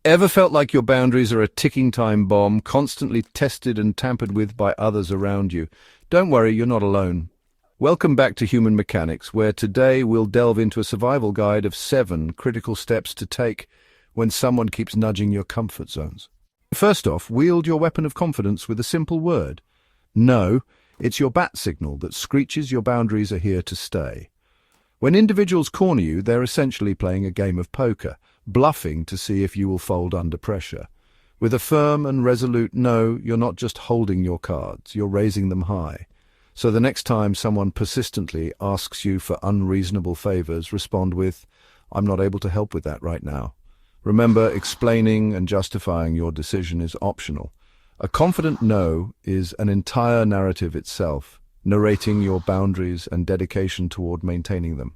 Ever felt like your boundaries are a ticking time bomb, constantly tested and tampered with by others around you? Don't worry, you're not alone. Welcome back to Human Mechanics, where today we'll delve into a survival guide of 7 critical steps to take when someone keeps nudging your comfort zones. First off, wield your weapon of confidence with a simple word. No, it's your bat signal that screeches your boundaries are here to stay. When individuals corner you, they're essentially playing a game of poker, bluffing to see if you will fold under pressure. With a firm and resolute no, you're not just holding your cards, you're raising them high. So the next time someone persistently asks you for unreasonable favors, respond with, "I'm not able to help with that right now." Remember, explaining and justifying your decision is optional. A confident no is an entire narrative itself, narrating your boundaries and dedication toward maintaining them.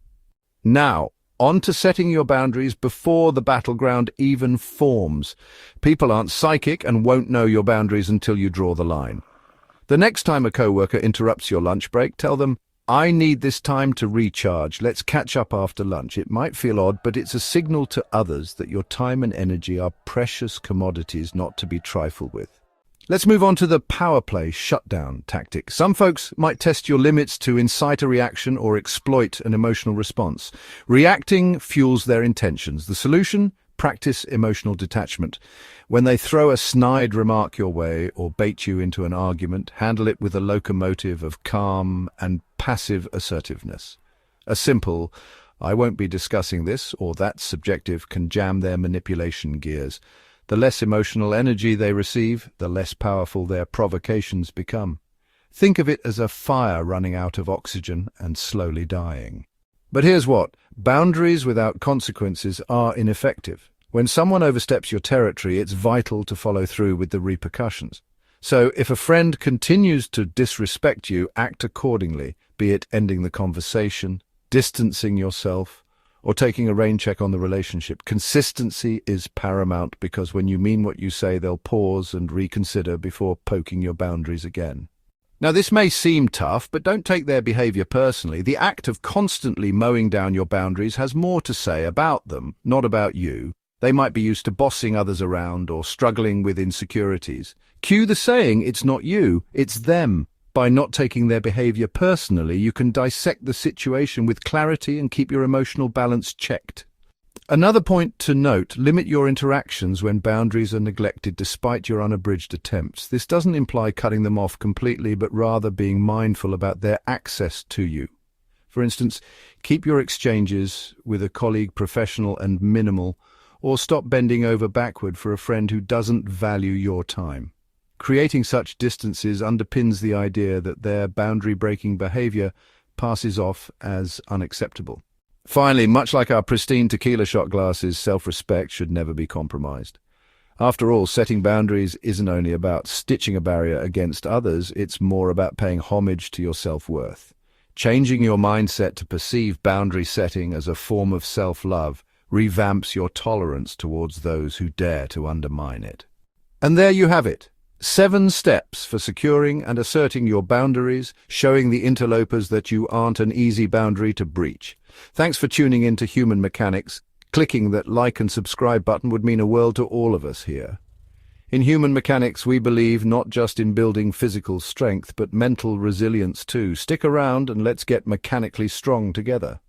Now, on to setting your boundaries before the battleground even forms. People aren't psychic and won't know your boundaries until you draw the line. The next time a coworker interrupts your lunch break, tell them, "I need this time to recharge. Let's catch up after lunch." It might feel odd, but it's a signal to others that your time and energy are precious commodities not to be trifled with. Let's move on to the power play shutdown tactic. Some folks might test your limits to incite a reaction or exploit an emotional response. Reacting fuels their intentions. The solution? Practice emotional detachment. When they throw a snide remark your way or bait you into an argument, handle it with a locomotive of calm and passive assertiveness. A simple, "I won't be discussing this," or "that's subjective," can jam their manipulation gears. The less emotional energy they receive, the less powerful their provocations become. Think of it as a fire running out of oxygen and slowly dying. But here's what: boundaries without consequences are ineffective. When someone oversteps your territory, it's vital to follow through with the repercussions. So if a friend continues to disrespect you, act accordingly, be it ending the conversation, distancing yourself, or taking a rain check on the relationship. Consistency is paramount, because when you mean what you say, they'll pause and reconsider before poking your boundaries again. Now, this may seem tough, but don't take their behavior personally. The act of constantly mowing down your boundaries has more to say about them, not about you. They might be used to bossing others around or struggling with insecurities. Cue the saying, "It's not you, it's them." By not taking their behavior personally, you can dissect the situation with clarity and keep your emotional balance checked. Another point to note: limit your interactions when boundaries are neglected despite your unabridged attempts. This doesn't imply cutting them off completely, but rather being mindful about their access to you. For instance, keep your exchanges with a colleague professional and minimal, or stop bending over backward for a friend who doesn't value your time. Creating such distances underpins the idea that their boundary-breaking behavior passes off as unacceptable. Finally, much like our pristine tequila shot glasses, self-respect should never be compromised. After all, setting boundaries isn't only about stitching a barrier against others, it's more about paying homage to your self-worth. Changing your mindset to perceive boundary setting as a form of self-love revamps your tolerance towards those who dare to undermine it. And there you have it. 7 steps for securing and asserting your boundaries, showing the interlopers that you aren't an easy boundary to breach. Thanks for tuning in to Human Mechanics. Clicking that like and subscribe button would mean a world to all of us here. In Human Mechanics, we believe not just in building physical strength, but mental resilience too. Stick around and let's get mechanically strong together.